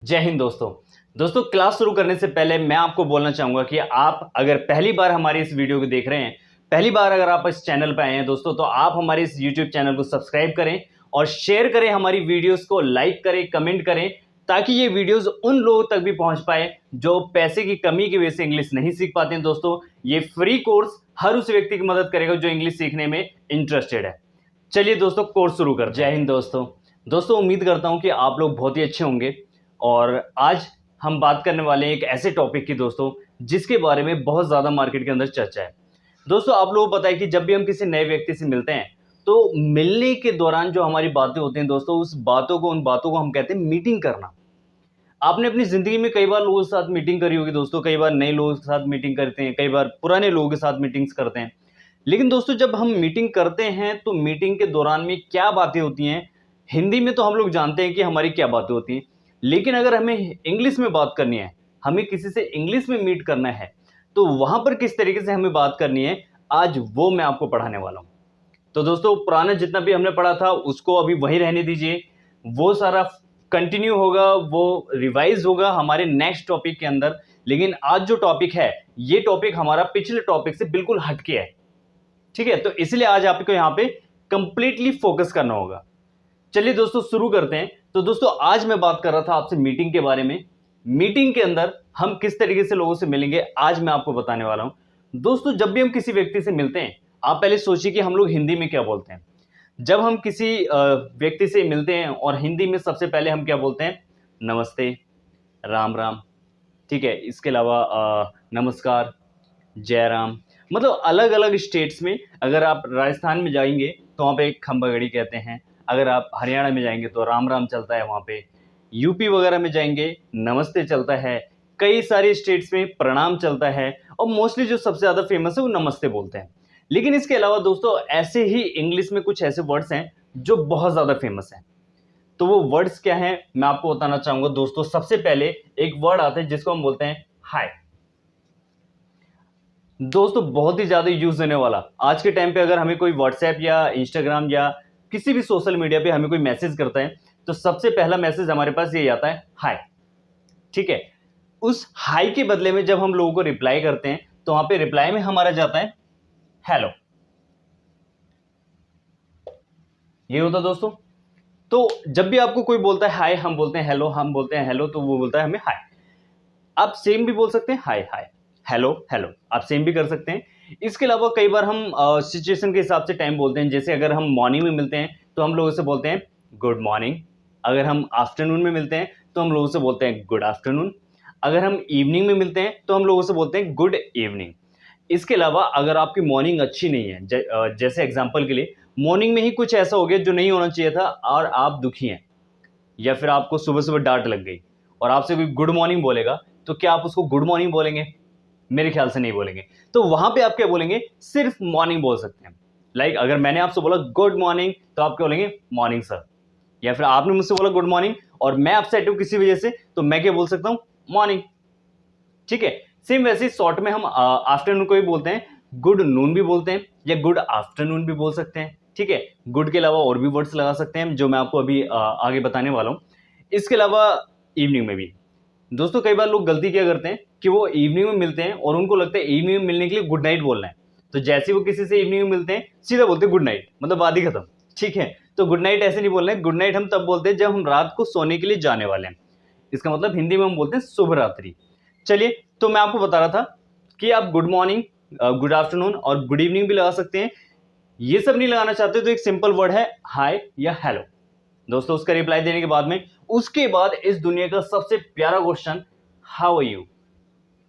जय हिंद दोस्तों क्लास शुरू करने से पहले मैं आपको बोलना चाहूंगा कि आप अगर पहली बार हमारी इस वीडियो को देख रहे हैं, पहली बार अगर आप इस चैनल पर आए हैं दोस्तों, तो आप हमारे इस यूट्यूब चैनल को सब्सक्राइब करें और शेयर करें, हमारी वीडियोस को लाइक करें, कमेंट करें, ताकि ये वीडियोस उन लोगों तक भी पहुंच पाए जो पैसे की कमी की वजह से इंग्लिश नहीं सीख पाते हैं। दोस्तों, ये फ्री कोर्स हर उस व्यक्ति की मदद करेगा जो इंग्लिश सीखने में इंटरेस्टेड है। चलिए दोस्तों, कोर्स शुरू कर। जय हिंद दोस्तों उम्मीद करता हूं कि आप लोग बहुत ही अच्छे होंगे। और आज हम बात करने वाले हैं एक ऐसे टॉपिक की दोस्तों, जिसके बारे में बहुत ज़्यादा मार्केट के अंदर चर्चा है। दोस्तों, आप लोगों को पता है कि जब भी हम किसी नए व्यक्ति से मिलते हैं, तो मिलने के दौरान जो हमारी बातें होती हैं दोस्तों, उन बातों को हम कहते हैं मीटिंग करना। आपने अपनी ज़िंदगी में कई बार लोगों के साथ मीटिंग करी होगी दोस्तों, कई बार नए लोगों के साथ मीटिंग करते हैं, कई बार पुराने लोगों के साथ मीटिंग्स करते हैं। लेकिन दोस्तों, जब हम मीटिंग करते हैं तो मीटिंग के दौरान में क्या बातें होती हैं, हिंदी में तो हम लोग जानते हैं कि हमारी क्या बातें होती हैं, लेकिन अगर हमें इंग्लिश में बात करनी है, हमें किसी से इंग्लिश में मीट करना है, तो वहाँ पर किस तरीके से हमें बात करनी है, आज वो मैं आपको पढ़ाने वाला हूँ। तो दोस्तों, पुराना जितना भी हमने पढ़ा था उसको अभी वहीं रहने दीजिए, वो सारा कंटिन्यू होगा, वो रिवाइज होगा हमारे नेक्स्ट टॉपिक के अंदर। लेकिन आज जो टॉपिक है, ये टॉपिक हमारा पिछले टॉपिक से बिल्कुल हटके है, ठीक है। तो इसलिए आज आपको यहाँ पे कंप्लीटली फोकस करना होगा। चलिए दोस्तों, शुरू करते हैं। तो दोस्तों, आज मैं बात कर रहा था आपसे मीटिंग के बारे में। मीटिंग के अंदर हम किस तरीके से लोगों से मिलेंगे, आज मैं आपको बताने वाला हूं। दोस्तों, जब भी हम किसी व्यक्ति से मिलते हैं, आप पहले सोचिए कि हम लोग हिंदी में क्या बोलते हैं। जब हम किसी व्यक्ति से मिलते हैं और हिंदी में सबसे पहले हम क्या बोलते हैं, नमस्ते, राम राम, ठीक है। इसके अलावा नमस्कार, जय राम। मतलब अलग अलग स्टेट्स में, अगर आप राजस्थान में जाएंगे तो वहाँ पे खंबागड़ी कहते हैं, अगर आप हरियाणा में जाएंगे तो राम राम चलता है, वहाँ पे यूपी वगैरह में जाएंगे नमस्ते चलता है, कई सारे स्टेट्स में प्रणाम चलता है, और मोस्टली जो सबसे ज़्यादा फेमस है वो नमस्ते बोलते हैं। लेकिन इसके अलावा दोस्तों, ऐसे ही इंग्लिश में कुछ ऐसे वर्ड्स हैं जो बहुत ज़्यादा फेमस हैं। तो वो वर्ड्स क्या हैं, मैं आपको बताना चाहूँगा दोस्तों। सबसे पहले एक वर्ड आता है जिसको हम बोलते हैं हाय। दोस्तों, बहुत ही ज़्यादा यूज़ होने वाला आज के टाइम पे, अगर हमें कोई व्हाट्सएप या इंस्टाग्राम या किसी भी सोशल मीडिया पे हमें कोई मैसेज करता है, तो सबसे पहला मैसेज हमारे पास ये आता है, हाय, ठीक है। उस हाय के बदले में जब हम लोगों को रिप्लाई करते हैं, तो वहां पे रिप्लाई में हमारा जाता है हेलो। ये होता दोस्तों। तो जब भी आपको कोई बोलता है हाय, हम बोलते हैं हेलो, हम बोलते हैं हेलो, तो वो बोलता है हमें हाय। आप सेम भी बोल सकते हैं, हाय हाय, हेलो हेलो, आप सेम भी कर सकते हैं। इसके अलावा कई बार हम सिचुएशन के हिसाब से टाइम बोलते हैं। जैसे अगर हम मॉर्निंग में मिलते हैं तो हम लोगों से बोलते हैं गुड मॉर्निंग। अगर हम आफ्टरनून में मिलते हैं तो हम लोगों से बोलते हैं गुड आफ्टरनून। अगर हम इवनिंग में मिलते हैं तो हम लोगों से बोलते हैं गुड इवनिंग। इसके अलावा अगर आपकी मॉर्निंग अच्छी नहीं है, जैसे एग्जाम्पल के लिए मॉर्निंग में ही कुछ ऐसा हो गया जो नहीं होना चाहिए था और आप दुखी हैं, या फिर आपको सुबह सुबह डांट लग गई और आपसे कोई गुड मॉर्निंग बोलेगा, तो क्या आप उसको गुड मॉर्निंग बोलेंगे? मेरे ख्याल से नहीं बोलेंगे। तो वहां पे आप क्या बोलेंगे, सिर्फ मॉर्निंग बोल सकते हैं। लाइक अगर मैंने आपसे बोला गुड मॉर्निंग, तो आप क्या बोलेंगे, मॉर्निंग सर। या फिर आपने मुझसे बोला गुड मॉर्निंग और मैं अपसेट हूं किसी वजह से, तो मैं क्या बोल सकता हूं, मॉर्निंग, ठीक है। सेम वैसे शॉर्ट में हम आफ्टरनून को भी बोलते हैं, गुड नून भी बोलते हैं या गुड आफ्टरनून भी बोल सकते हैं, ठीक है। गुड के अलावा और भी वर्ड्स लगा सकते हैं जो मैं आपको अभी आगे बताने वाला हूं। इसके अलावा इवनिंग में भी दोस्तों, कई बार लोग गलती क्या करते हैं कि वो इवनिंग में मिलते हैं और उनको लगता है इवनिंग में मिलने के लिए गुड नाइट बोलना है। तो जैसे वो किसी से इवनिंग में मिलते हैं, सीधा बोलते हैं गुड नाइट, मतलब बात ही खत्म, ठीक है। तो गुड नाइट ऐसे नहीं बोलना है। गुड नाइट हम तब बोलते हैं जब हम रात को सोने के लिए जाने वाले हैं। इसका मतलब हिंदी में हम बोलते हैं शुभ रात्रि। चलिए, तो मैं आपको बता रहा था कि आप गुड मॉर्निंग, गुड आफ्टरनून और गुड इवनिंग भी लगा सकते हैं। ये सब नहीं लगाना चाहते तो एक सिंपल वर्ड है हाय या हेलो। दोस्तों, उसका रिप्लाई देने के बाद में, उसके बाद इस दुनिया का सबसे प्यारा क्वेश्चन, हाउ आर यू।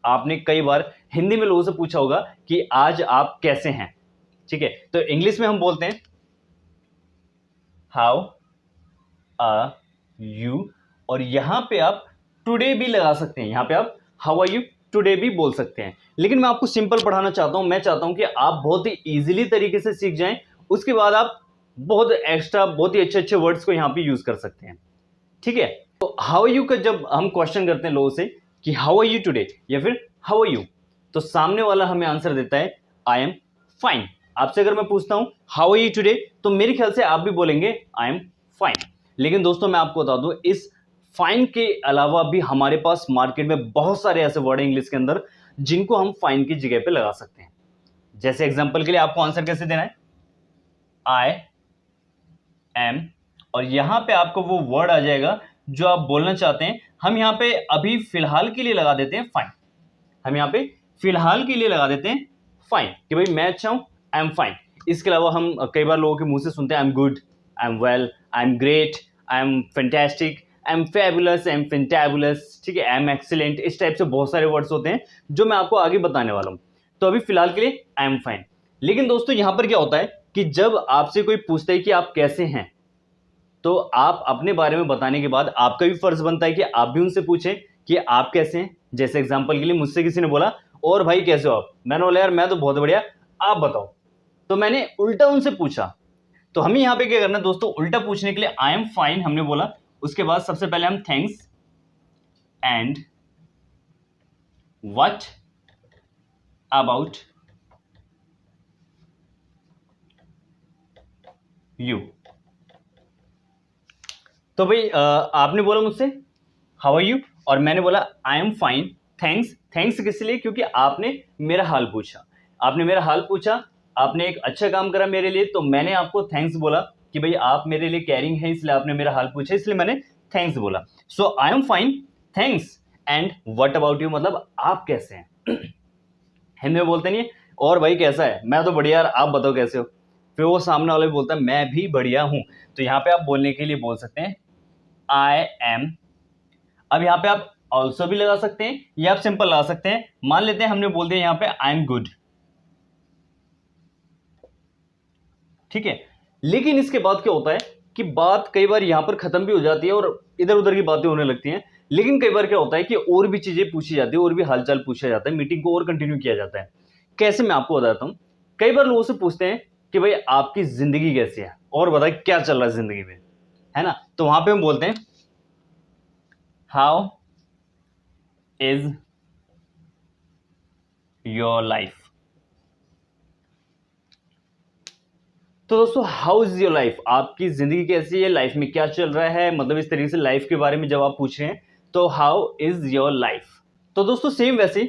आपने कई बार हिंदी में लोगों से पूछा होगा कि आज आप कैसे हैं, ठीक है। तो इंग्लिश में हम बोलते हैं हाउ आर यू, और यहां पे आप टुडे भी लगा सकते हैं। यहां पे आप हाउ आर यू टुडे भी बोल सकते हैं। लेकिन मैं आपको सिंपल पढ़ाना चाहता हूं। मैं चाहता हूं कि आप बहुत ही इजीली तरीके से सीख जाएं, उसके बाद आप बहुत एक्स्ट्रा, बहुत ही अच्छे अच्छे वर्ड्स को यहां पे यूज कर सकते हैं, ठीक है। तो हाउ आर यू का जब हम क्वेश्चन करते हैं लोगों से कि हाउ आर यू टुडे या फिर हाउ आर यू, तो सामने वाला हमें आंसर देता है आई एम फाइन। आपसे अगर मैं पूछता हूं हाउ आर यू टुडे, तो मेरे ख्याल से आप भी बोलेंगे आई एम फाइन। लेकिन दोस्तों, मैं आपको बता दूं, इस फाइन के अलावा भी हमारे पास मार्केट में बहुत सारे ऐसे वर्ड हैं इंग्लिश के अंदर जिनको हम फाइन की जगह पे लगा सकते हैं। जैसे एग्जांपल के लिए आपको आंसर कैसे देना है, आई एम, और यहां पे आपको वो वर्ड आ जाएगा जो आप बोलना चाहते हैं। हम यहां पे अभी फिलहाल के लिए लगा देते हैं फाइन, हम यहां पे फिलहाल के लिए लगा देते हैं फाइन कि भाई मैं अच्छा हूं, आई एम फाइन। इसके अलावा हम कई बार लोगों के मुंह से सुनते हैं I am good, I am well, I am great, I am fantastic, I am fabulous, I am fantabulous, ठीक है, आई एम एक्सीलेंट। इस टाइप से बहुत सारे वर्ड्स होते हैं जो मैं आपको आगे बताने वाला हूं। तो अभी फिलहाल के लिए आई एम फाइन। लेकिन दोस्तों यहां पर क्या होता है कि जब आपसे कोई पूछता है कि आप कैसे हैं, तो आप अपने बारे में बताने के बाद आपका भी फर्ज बनता है कि आप भी उनसे पूछें कि आप कैसे हैं। जैसे एग्जांपल के लिए मुझसे किसी ने बोला और भाई कैसे हो आप, मैंने बोला यार मैं तो बहुत बढ़िया, आप बताओ। तो मैंने उल्टा उनसे पूछा। तो हमें यहां पे क्या करना है दोस्तों, उल्टा पूछने के लिए आई एम फाइन हमने बोला, उसके बाद सबसे पहले हम thanks and what about you. तो भाई आपने बोला मुझसे हाउ आर यू, और मैंने बोला आई एम फाइन, थैंक्स। थैंक्स किस लिए, क्योंकि आपने मेरा हाल पूछा, आपने मेरा हाल पूछा, आपने एक अच्छा काम करा मेरे लिए, तो मैंने आपको थैंक्स बोला कि भाई आप मेरे लिए केयरिंग है, इसलिए आपने मेरा हाल पूछा, इसलिए मैंने थैंक्स बोला। So I am fine, thanks and what about you, मतलब आप कैसे हैं। हिंदी में बोलते नहीं है और भाई कैसा है, मैं तो बढ़िया यार, आप बताओ कैसे हो। फिर वो सामने वाला भी बोलता है मैं भी बढ़िया हूं। तो यहाँ पे आप बोलने के लिए बोल सकते हैं आई एम। अब यहाँ पे आप ऑल्सो भी लगा सकते हैं या आप सिंपल लगा सकते हैं। मान लेते हैं हमने बोल दिया यहाँ पे आई एम गुड, ठीक है। लेकिन इसके बाद क्या होता है कि बात कई बार यहां पर खत्म भी हो जाती है और इधर उधर की बातें होने लगती हैं। लेकिन कई बार क्या होता है कि और भी चीजें पूछी जाती है, और भी हालचाल पूछा जाता है, मीटिंग को और कंटिन्यू किया जाता है। कैसे, मैं आपको बताता हूं। कई बार लोगों से पूछते हैं कि भाई आपकी जिंदगी कैसी है, और बताए क्या चल रहा है जिंदगी में, है ना। तो वहां पे हम बोलते हैं हाउ इज योर लाइफ। तो दोस्तों हाउ इज योर लाइफ, आपकी जिंदगी कैसी है, लाइफ में क्या चल रहा है, मतलब इस तरीके से लाइफ के बारे में जब आप पूछ रहे हैं तो हाउ इज योर लाइफ। तो दोस्तों सेम वैसे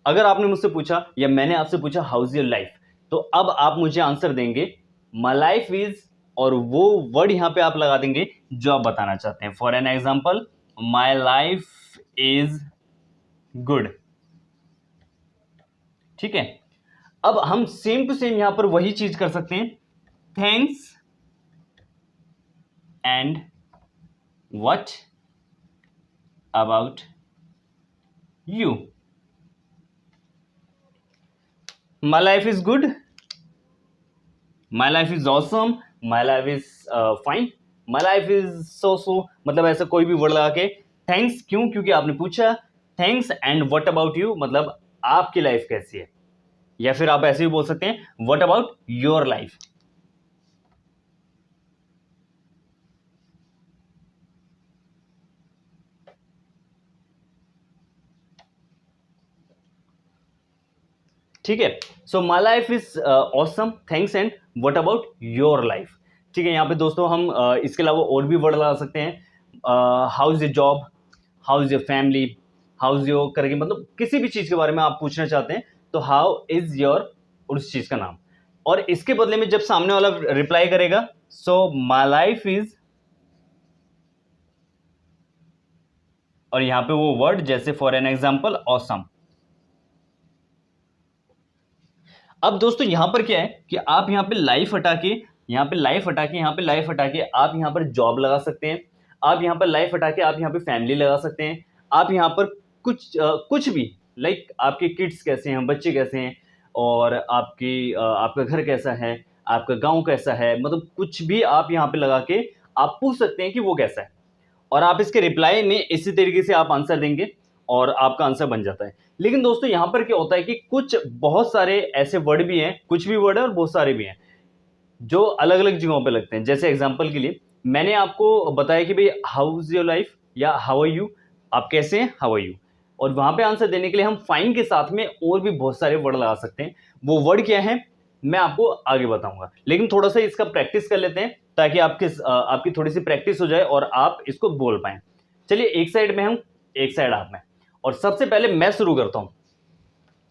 अगर आपने मुझसे पूछा या मैंने आपसे पूछा हाउ इज योर लाइफ, तो अब आप मुझे आंसर देंगे माई लाइफ इज, और वो वर्ड यहां पे आप लगा देंगे जो आप बताना चाहते हैं। For an example, my life is good, ठीक है। अब हम सेम टू सेम यहां पर वही चीज कर सकते हैं, thanks and what about you. My life is good, my life is awesome, my life is fine, my life is so, मतलब ऐसा कोई भी वर्ड लगा के थैंक्स, क्यों, क्योंकि आपने पूछा। Thanks and what about you, मतलब आपकी लाइफ कैसी है। या फिर आप ऐसे भी बोल सकते हैं व्हाट अबाउट योर लाइफ। ठीक है। So my life is awesome, thanks and what about your life. ठीक है। यहाँ पे दोस्तों हम इसके अलावा और भी वर्ड लगा सकते हैं, how is your job, how is your family, how is your करके, मतलब किसी भी चीज के बारे में आप पूछना चाहते हैं तो हाउ इज योर उस चीज का नाम। और इसके बदले में जब सामने वाला रिप्लाई करेगा, सो माई लाइफ इज, और यहां पे वो वर्ड जैसे फॉर एन एग्जाम्पल ऑसम। अब दोस्तों यहां पर क्या है कि आप यहां पे लाइफ हटा के, यहां पे लाइफ हटा के, यहां पे लाइफ हटा के आप यहां पर जॉब लगा सकते हैं। आप यहां पर लाइफ हटा के आप यहां पे फैमिली लगा सकते हैं। आप यहां पर कुछ भी, लाइक आपके किड्स कैसे हैं, बच्चे कैसे हैं, और आपका घर कैसा है, आपका गांव कैसा है, मतलब कुछ भी आप यहां पे लगा के आप पूछ सकते हैं कि वो कैसा है। और आप इसके रिप्लाई में इसी तरीके से आप आंसर देंगे और आपका आंसर बन जाता है। लेकिन दोस्तों यहां पर क्या होता है कि कुछ बहुत सारे ऐसे वर्ड भी हैं, कुछ भी वर्ड है और बहुत सारे भी हैं जो अलग अलग जगहों पे लगते हैं। जैसे एग्जांपल के लिए मैंने आपको बताया कि भाई हाउ इज योर लाइफ या हाउ आर यू, आप कैसे हैं, हाउ आर यू। और वहां पे आंसर देने के लिए हम फाइन के साथ में और भी बहुत सारे वर्ड लगा सकते हैं। वो वर्ड क्या है मैं आपको आगे बताऊंगा, लेकिन थोड़ा सा इसका प्रैक्टिस कर लेते हैं ताकि आपकी थोड़ी सी प्रैक्टिस हो जाए और आप इसको बोल पाए। चलिए एक साइड में हम, एक साइड आप में, और सबसे पहले मैं शुरू करता हूं,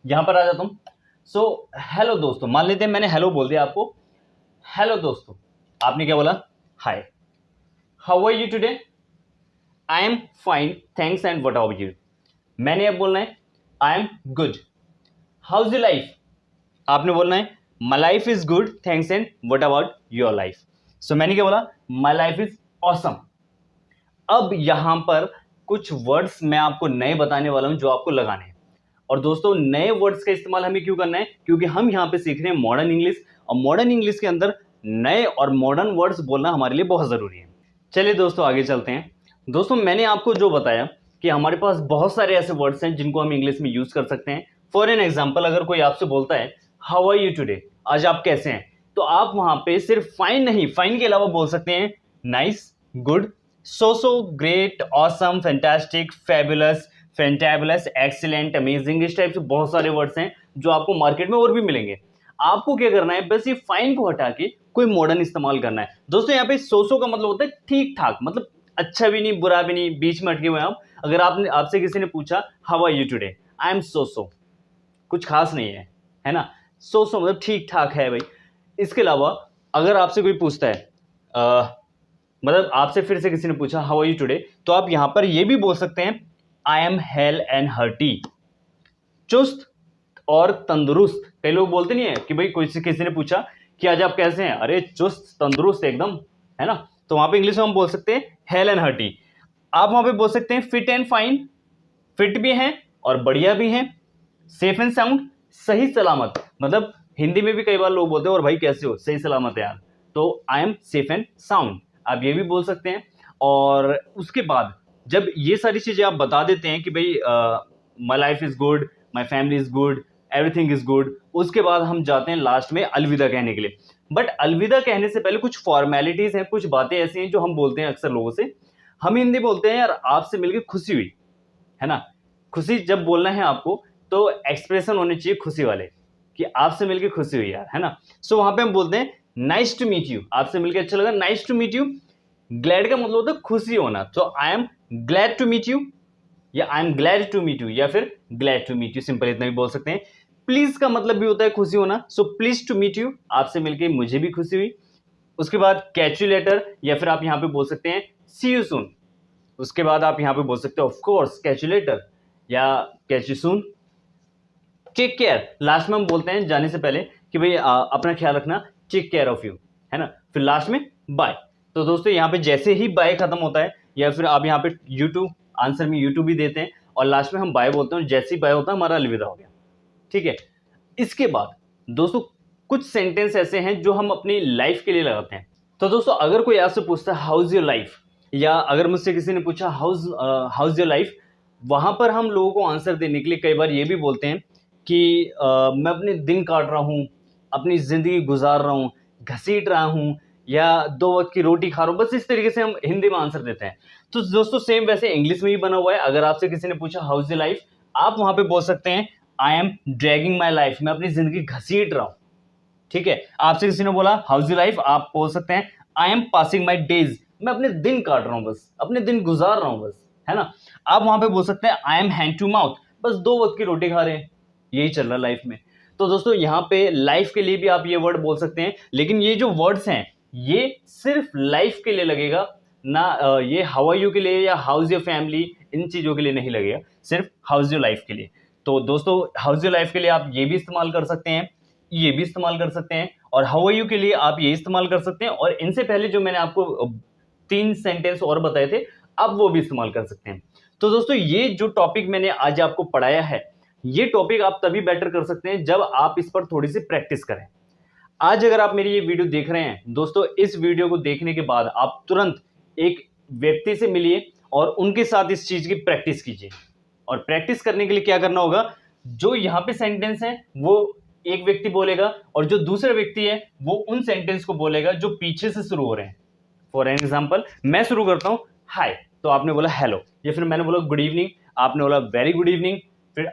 यहां पर आ जाता हूं। सो हेलो दोस्तों, मान लेते हैं मैंने हेलो बोल दिया आपको। हेलो दोस्तों, आपने क्या बोला? Hi. How are you today? I am fine thanks and what about you? मैंने अब बोलना है I am good. How is your life? आपने बोलना है my life is good thanks and what about your life? So मैंने क्या बोला? My life is awesome. अब यहां पर कुछ वर्ड्स मैं आपको नए बताने वाला हूं जो आपको लगाने हैं। और दोस्तों नए वर्ड्स का इस्तेमाल हमें क्यों करना है? क्योंकि हम यहां पे सीख रहे हैं मॉडर्न इंग्लिश, और मॉडर्न इंग्लिश के अंदर नए और मॉडर्न वर्ड्स बोलना हमारे लिए बहुत जरूरी है। चलिए दोस्तों आगे चलते हैं। दोस्तों मैंने आपको जो बताया कि हमारे पास बहुत सारे ऐसे वर्ड्स हैं जिनको हम इंग्लिश में यूज कर सकते हैं। फॉर एन एग्जाम्पल, अगर कोई आपसे बोलता है हाउ आर यू टुडे, आज आप कैसे हैं, तो आप वहां पे सिर्फ फाइन नहीं, फाइन के अलावा बोल सकते हैं nice, good, so great, awesome, fantastic, fabulous, fantabulous, excellent, amazing. इस टाइप से बहुत सारे वर्ड्स हैं जो आपको मार्केट में और भी मिलेंगे। आपको क्या करना है, बस ये फाइन को हटा के कोई मॉडर्न इस्तेमाल करना है। दोस्तों यहाँ पे सो का मतलब होता है ठीक ठाक, मतलब अच्छा भी नहीं बुरा भी नहीं, बीच में अटके हुए आप। अगर आपसे किसी ने पूछा how are you today, I am so, कुछ खास नहीं है ना। सो मतलब ठीक ठाक है भाई। इसके अलावा अगर आपसे कोई पूछता है मतलब आपसे फिर से किसी ने पूछा हाउ आर यू टुडे, तो आप यहां पर ये भी बोल सकते हैं I M hello and hearty, चुस्त और तंदुरुस्त। कई लोग बोलते नहीं है कि भाई किसी ने पूछा कि आज आप कैसे हैं, अरे चुस्त तंदुरुस्त एकदम, है ना। तो वहां पे इंग्लिश में हम बोल सकते हैं हेल एंड हर्टी। आप वहां पे बोल सकते हैं फिट एंड फाइन, फिट भी हैं और बढ़िया भी हैं। सेफ एंड साउंड, सही सलामत, मतलब हिंदी में भी कई बार लोग बोलते हैं और भाई कैसे हो, सही सलामत है यार, तो I am safe and sound, आप ये भी बोल सकते हैं। और उसके बाद जब ये सारी चीजें आप बता देते हैं कि भाई माई life is good, my family is good, everything is good, उसके बाद हम जाते हैं लास्ट में अलविदा कहने के लिए। बट अलविदा कहने से पहले कुछ फॉर्मेलिटीज हैं, कुछ बातें ऐसी हैं जो हम बोलते हैं अक्सर लोगों से। हम हिंदी बोलते हैं यार आपसे मिलकर खुशी हुई, है ना। खुशी जब बोलना है आपको तो एक्सप्रेशन होने चाहिए खुशी वाले कि आपसे मिलकर खुशी हुई यार, है ना। सो वहां पे हम बोलते हैं नाइस टू मीट यू, आपसे मिलकर अच्छा लगा, nice to meet you. Glad का मतलब होता है खुशी होना, तो I am glad to meet you, या I am glad to meet you, या फिर glad to meet you, simple इतना भी बोल सकते हैं। प्लीज का मतलब भी होता है खुशी होना, so please to meet you, आपसे मिलकर मुझे भी खुशी हुई। उसके बाद कैच यू लेटर, या फिर आप यहां पे बोल सकते हैं सी यू सून। उसके बाद आप यहां पे बोल सकते हो of course catch you later या catch you soon. Take care, last में हम बोलते हैं जाने से पहले कि भाई अपना ख्याल रखना, टेक केयर ऑफ यू, है ना। फिर लास्ट में बाय। तो दोस्तों यहाँ पे जैसे ही बाय खत्म होता है, या फिर आप यहाँ पे यूट्यूब आंसर में यूट्यूब भी देते हैं और लास्ट में हम बाय बोलते हैं, जैसे ही बाय होता है हमारा अलविदा हो गया, ठीक है। इसके बाद दोस्तों कुछ सेंटेंस ऐसे हैं जो हम अपनी लाइफ के लिए लगाते हैं। तो दोस्तों अगर कोई आपसे पूछता है हाउ इज योर लाइफ, या अगर मुझसे किसी ने पूछा हाउ इज योर लाइफ, वहां पर हम लोगों को आंसर देने के लिए कई बार ये भी बोलते हैं कि मैं अपने दिन काट रहा हूँ, अपनी जिंदगी गुजार रहा हूँ, घसीट रहा हूँ, या 2 वक्त की रोटी खा रहा हूँ। बस इस तरीके से हम हिंदी में आंसर देते हैं। तो दोस्तों सेम वैसे इंग्लिश में भी बना हुआ है। अगर आपसे किसी ने पूछा हाउ इज योर लाइफ, आप वहां पे बोल सकते हैं I M dragging my life, मैं अपनी जिंदगी घसीट रहा हूँ, ठीक है। आपसे किसी ने बोला हाउ इज योर लाइफ, आप बोल सकते हैं I M passing my days, मैं अपने दिन काट रहा हूँ, बस अपने दिन गुजार रहा हूँ बस, है ना। आप वहां पे बोल सकते हैं I am hand to mouth, बस 2 वक्त की रोटी खा रहे हैं, यही चल रहा है लाइफ में। तो दोस्तों यहाँ पे लाइफ के लिए भी आप ये वर्ड बोल सकते हैं, लेकिन ये जो वर्ड्स हैं ये सिर्फ लाइफ के लिए लगेगा ना, ये हाउ आर यू के लिए या हाउ इज योर फैमिली, इन चीजों के लिए नहीं लगेगा, सिर्फ हाउ इज योर लाइफ के लिए। तो दोस्तों हाउ इज योर लाइफ के लिए आप ये भी इस्तेमाल कर सकते हैं, ये भी इस्तेमाल कर सकते हैं, और हाउ आर यू के लिए आप ये इस्तेमाल कर सकते हैं, और इनसे पहले जो मैंने आपको 3 सेंटेंस और बताए थे आप वो भी इस्तेमाल कर सकते हैं। तो दोस्तों ये जो टॉपिक मैंने आज आपको पढ़ाया है, ये टॉपिक आप तभी बेटर कर सकते हैं जब आप इस पर थोड़ी सी प्रैक्टिस करें। आज अगर आप मेरी ये वीडियो देख रहे हैं दोस्तों, इस वीडियो को देखने के बाद आप तुरंत एक व्यक्ति से मिलिए और उनके साथ इस चीज की प्रैक्टिस कीजिए। और प्रैक्टिस करने के लिए क्या करना होगा, जो यहाँ पे सेंटेंस है वो एक व्यक्ति बोलेगा और जो दूसरा व्यक्ति है वो उन सेंटेंस को बोलेगा जो पीछे से शुरू हो रहे हैं। फॉर एग्जाम्पल मैं शुरू करता हूं हाय, तो आपने बोला हेलो, या फिर मैंने बोला गुड इवनिंग, आपने बोला वेरी गुड इवनिंग। फिर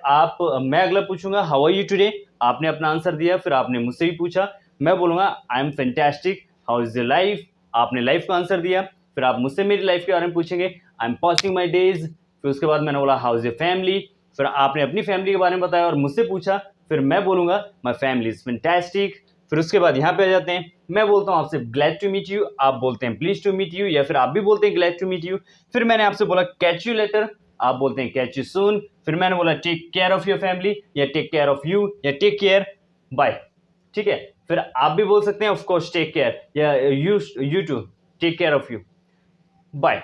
मैं अगला पूछूंगा हाउ आर यू टुडे, आपने अपना आंसर दिया, फिर आपने मुझसे भी पूछा, मैं बोलूंगा I am fantastic, how is your life, आपने लाइफ का आंसर दिया। फिर आप मुझसे मेरी लाइफ के बारे में पूछेंगे, I am passing my days. फिर उसके बाद मैंने बोला हाउ इज योर फैमिली, फिर आपने अपनी फैमिली के बारे में बताया और मुझसे पूछा, फिर मैं बोलूंगा माई फैमिली इज फैंटास्टिक। फिर उसके बाद यहाँ पे आ जाते हैं, मैं बोलता हूँ आपसे ग्लैड टू मीट यू, आप बोलते हैं प्लीज टू मीट यू, या फिर आप भी बोलते हैं ग्लैड टू मीट यू। फिर मैंने आपसे बोला कैच यू लेटर, आप बोलते हैं कैच यू सून। फिर मैंने बोला take care of your family, या टेक केयर ऑफ यू, या टेक केयर बाय। ठीक है, फिर आप भी बोल सकते हैं ऑफ कोर्स टेक केयर, या you too take care of you, bye.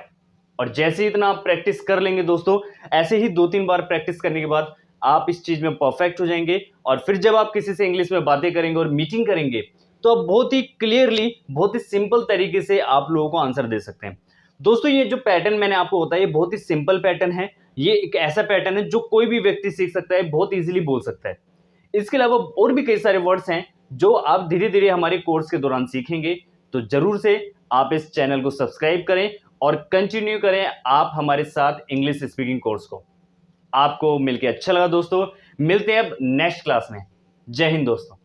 और जैसे ही इतना आप प्रैक्टिस कर लेंगे दोस्तों, ऐसे ही 2-3 बार प्रैक्टिस करने के बाद आप इस चीज में परफेक्ट हो जाएंगे। और फिर जब आप किसी से इंग्लिश में बातें करेंगे और मीटिंग करेंगे, तो आप बहुत ही क्लियरली, बहुत ही सिंपल तरीके से आप लोगों को आंसर दे सकते हैं। दोस्तों ये जो पैटर्न मैंने आपको बताया, ये बहुत ही सिंपल पैटर्न है। ये एक ऐसा पैटर्न है जो कोई भी व्यक्ति सीख सकता है, बहुत इजीली बोल सकता है। इसके अलावा और भी कई सारे वर्ड्स हैं जो आप धीरे धीरे हमारे कोर्स के दौरान सीखेंगे। तो जरूर से आप इस चैनल को सब्सक्राइब करें और कंटिन्यू करें आप हमारे साथ इंग्लिश स्पीकिंग कोर्स को। आपको मिलकर अच्छा लगा दोस्तों, मिलते हैं अब नेक्स्ट क्लास में। जय हिंद दोस्तों।